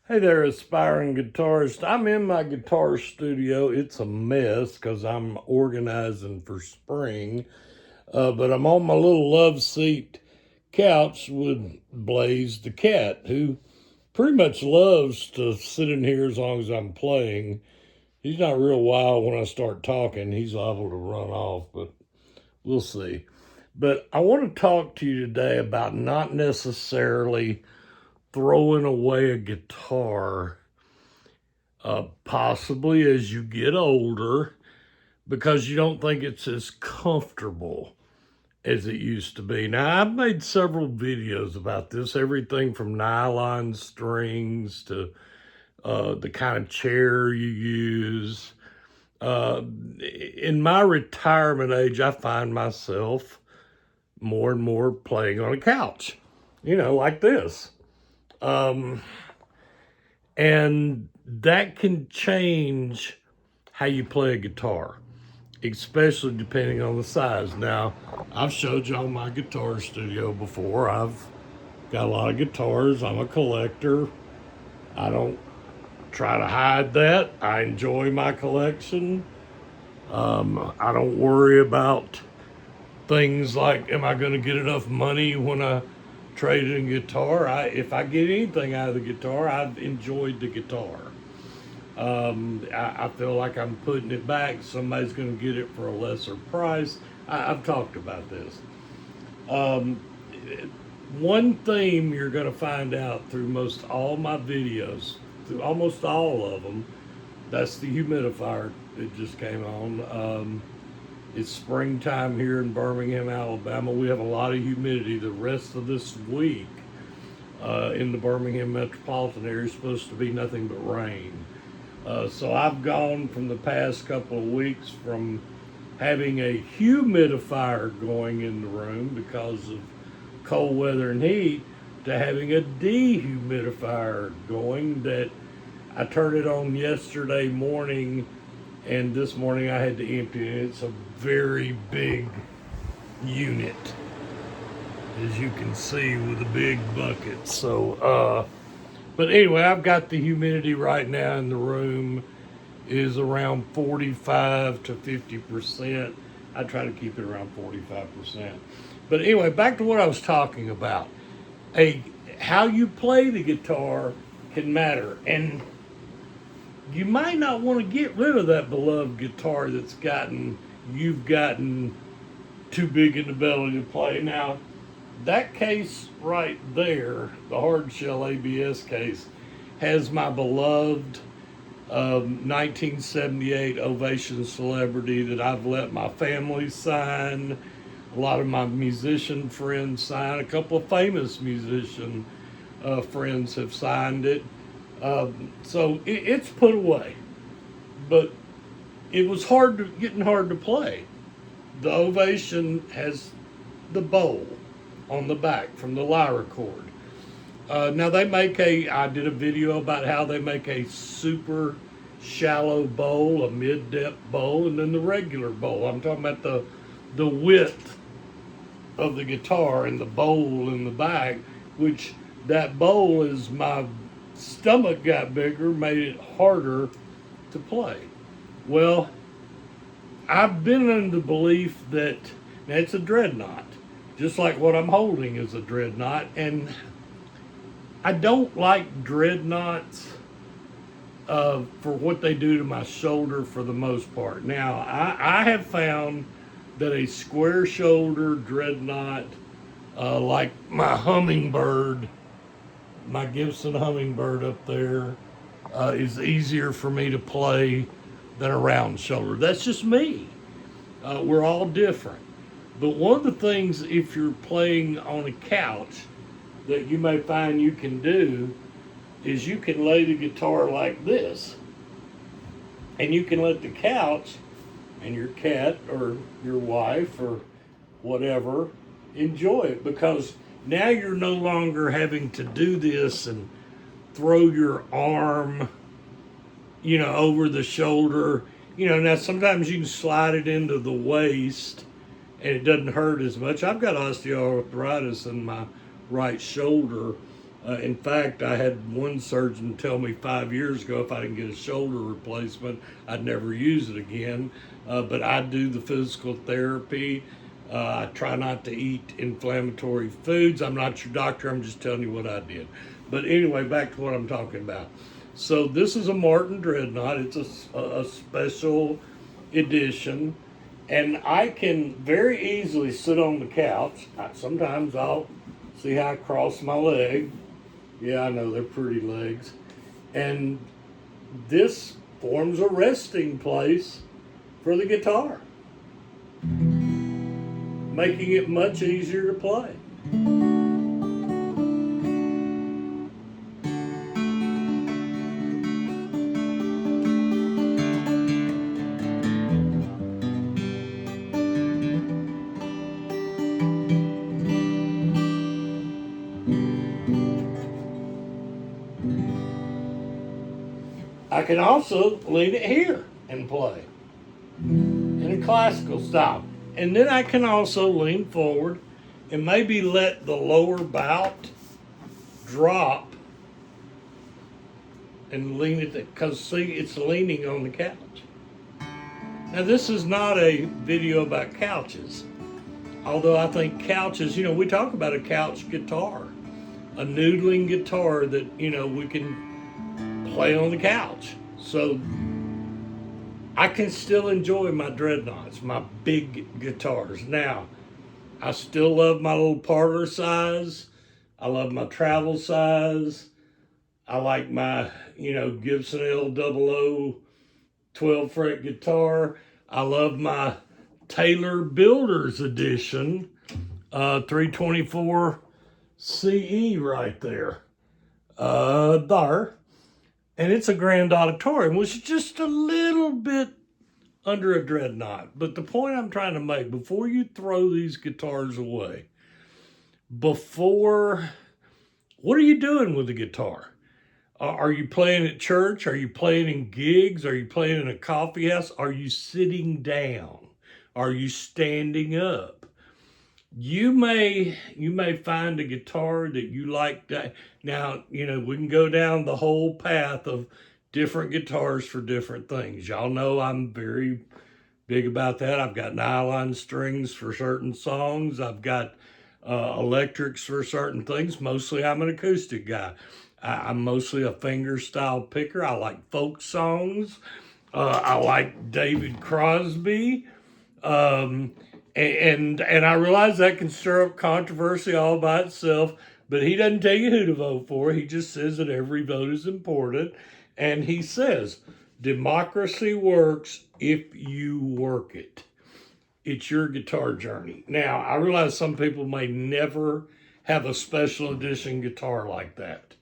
Hey there, aspiring guitarist. I'm in my guitar studio. It's a mess because I'm organizing for spring, but I'm on my little love seat couch with Blaze the cat, who pretty much loves to sit in here as long as I'm playing. He's not real wild when I start talking. He's liable to run off, but we'll see. But I want to talk to you today about not necessarily throwing away a guitar possibly as you get older because you don't think it's as comfortable as it used to be. Now, I've made several videos about this, everything from nylon strings to the kind of chair you use. In my retirement age, I find myself more and more playing on a couch, like this. Um, and that can change how you play a guitar, especially depending on the size. Now, I've showed y'all my guitar studio before. I've got a lot of guitars. I'm a collector. I don't try to hide that. I enjoy my collection. I don't worry about things like, am I going to get enough money when I trade in a guitar? If I get anything out of the guitar, I've enjoyed the guitar. I feel like I'm putting it back. Somebody's going to get it for a lesser price. I've talked about this. Um, One theme you're going to find out through most all my videos, through almost all of them, that's the humidifier that just came on. It's springtime here in Birmingham, Alabama. We have a lot of humidity. The rest of this week in the Birmingham metropolitan area is supposed to be nothing but rain. So I've gone from the past couple of weeks from having a humidifier going in the room because of cold weather and heat to having a dehumidifier going that I turned it on yesterday morning, and this morning I had to empty it. It's a very big unit, as you can see, with a big bucket. But anyway, I've got the humidity right now in the room is around 45 to 50%. I try to keep it around 45%. But anyway, back to what I was talking about. How you play the guitar can matter. And you might not want to get rid of that beloved guitar you've gotten too big in the belly to play. Now, that case right there, the hard shell ABS case, has my beloved 1978 Ovation Celebrity that I've let my family sign, a lot of my musician friends sign, a couple of famous musician friends have signed it. So it's put away, but it was getting hard to play. The Ovation has the bowl on the back from the lyra cord. Now I did a video about how they make a super shallow bowl, a mid-depth bowl, and then the regular bowl. I'm talking about the width of the guitar and the bowl in the back, which that bowl, as my stomach got bigger, made it harder to play. Well, I've been under the belief that now it's a dreadnought, just like what I'm holding is a dreadnought, and I don't like dreadnoughts for what they do to my shoulder for the most part. Now, I have found that a square shoulder dreadnought, like my hummingbird, my Gibson hummingbird up there, is easier for me to play than a round shoulder. That's just me. We're all different. But one of the things, if you're playing on a couch, that you may find you can do is you can lay the guitar like this, and you can let the couch and your cat or your wife or whatever enjoy it, because now you're no longer having to do this and throw your arm, over the shoulder. Now sometimes you can slide it into the waist and it doesn't hurt as much. I've got osteoarthritis in my right shoulder, In fact, I had one surgeon tell me 5 years ago if I didn't get a shoulder replacement, I'd never use it again. But I do the physical therapy. I try not to eat inflammatory foods. I'm not your doctor, I'm just telling you what I did. But anyway, back to what I'm talking about. So this is a Martin Dreadnought. It's a special edition. And I can very easily sit on the couch. Sometimes I'll see how I cross my leg. Yeah, I know, they're pretty legs. And this forms a resting place for the guitar, making it much easier to play. I can also lean it here and play in a classical style. And then I can also lean forward and maybe let the lower bout drop and lean it, because see, it's leaning on the couch. Now this is not a video about couches, although I think couches, we talk about a couch guitar, a noodling guitar that, we can play on the couch. So I can still enjoy my Dreadnoughts, my big guitars. Now, I still love my little parlor size. I love my travel size. I like my, Gibson L00 12 fret guitar. I love my Taylor Builders Edition 324 CE right there. And it's a grand auditorium, which is just a little bit under a Dreadnought. But the point I'm trying to make, before you throw these guitars away, what are you doing with the guitar? Are you playing at church? Are you playing in gigs? Are you playing in a coffee house? Are you sitting down? Are you standing up? You may find a guitar that you like. Now, we can go down the whole path of different guitars for different things. Y'all know I'm very big about that. I've got nylon strings for certain songs. I've got electrics for certain things. Mostly I'm an acoustic guy. I'm mostly a finger style picker. I like folk songs. I like David Crosby. And I realize that can stir up controversy all by itself, but he doesn't tell you who to vote for. He just says that every vote is important. And he says, democracy works if you work it. It's your guitar journey. Now, I realize some people may never have a special edition guitar like that,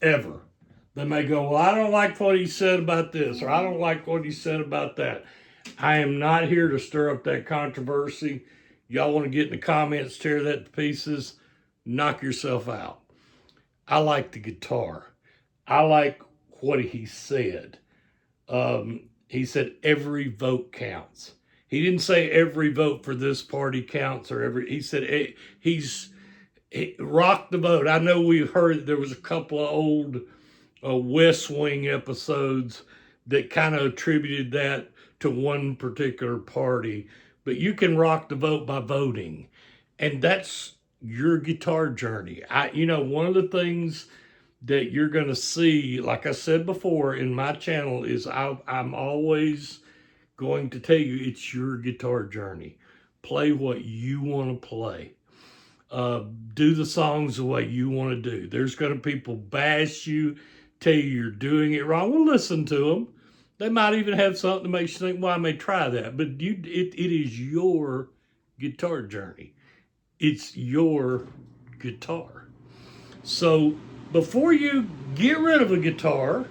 ever. They may go, well, I don't like what he said about this, or I don't like what he said about that. I am not here to stir up that controversy. Y'all want to get in the comments, tear that to pieces, knock yourself out. I like the guitar. I like what he said. He said every vote counts. He didn't say every vote for this party counts, he said he rocked the vote. I know we've heard there was a couple of old West Wing episodes that kind of attributed that to one particular party, but you can rock the vote by voting, and that's your guitar journey. One of the things that you're going to see, like I said before in my channel, is I'm always going to tell you it's your guitar journey. Play what you want to play. Do the songs the way you want to do. There's going to be people bash you, tell you you're doing it wrong. Well, listen to them. They might even have something that makes you think, well, I may try that. But it is your guitar journey. It's your guitar. So before you get rid of a guitar,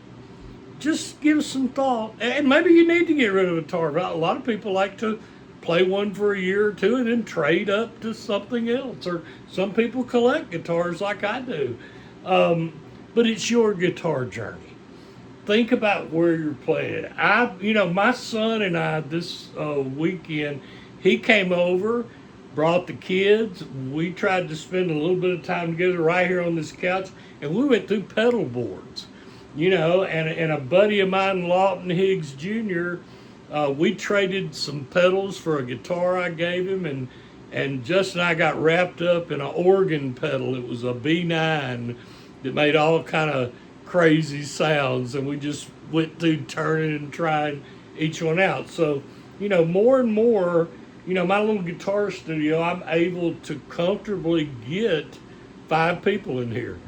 just give some thought. And maybe you need to get rid of a guitar. A lot of people like to play one for a year or two and then trade up to something else. Or some people collect guitars like I do. But it's your guitar journey. Think about where you're playing. My son and I this weekend, he came over brought the kids. We tried to spend a little bit of time together right here on this couch, and we went through pedal boards, and a buddy of mine, Lawton Higgs Jr., we traded some pedals for a guitar I gave him, and Justin and I got wrapped up in an organ pedal. It was a B9 that made all kind of crazy sounds, and we just went through turning and trying each one out. So, more and more, my little guitar studio, I'm able to comfortably get 5 people in here,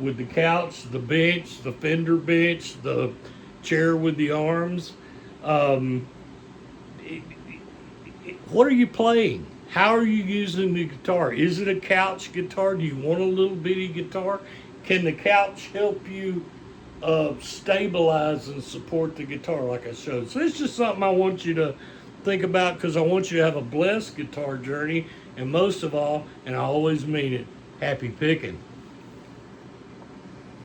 with the couch, the bench, the Fender bench, the chair with the arms. What are you playing? How are you using the guitar? Is it a couch guitar? Do you want a little bitty guitar? Can the couch help you stabilize and support the guitar like I showed? So it's just something I want you to think about, because I want you to have a blessed guitar journey, and most of all, and I always mean it, happy picking.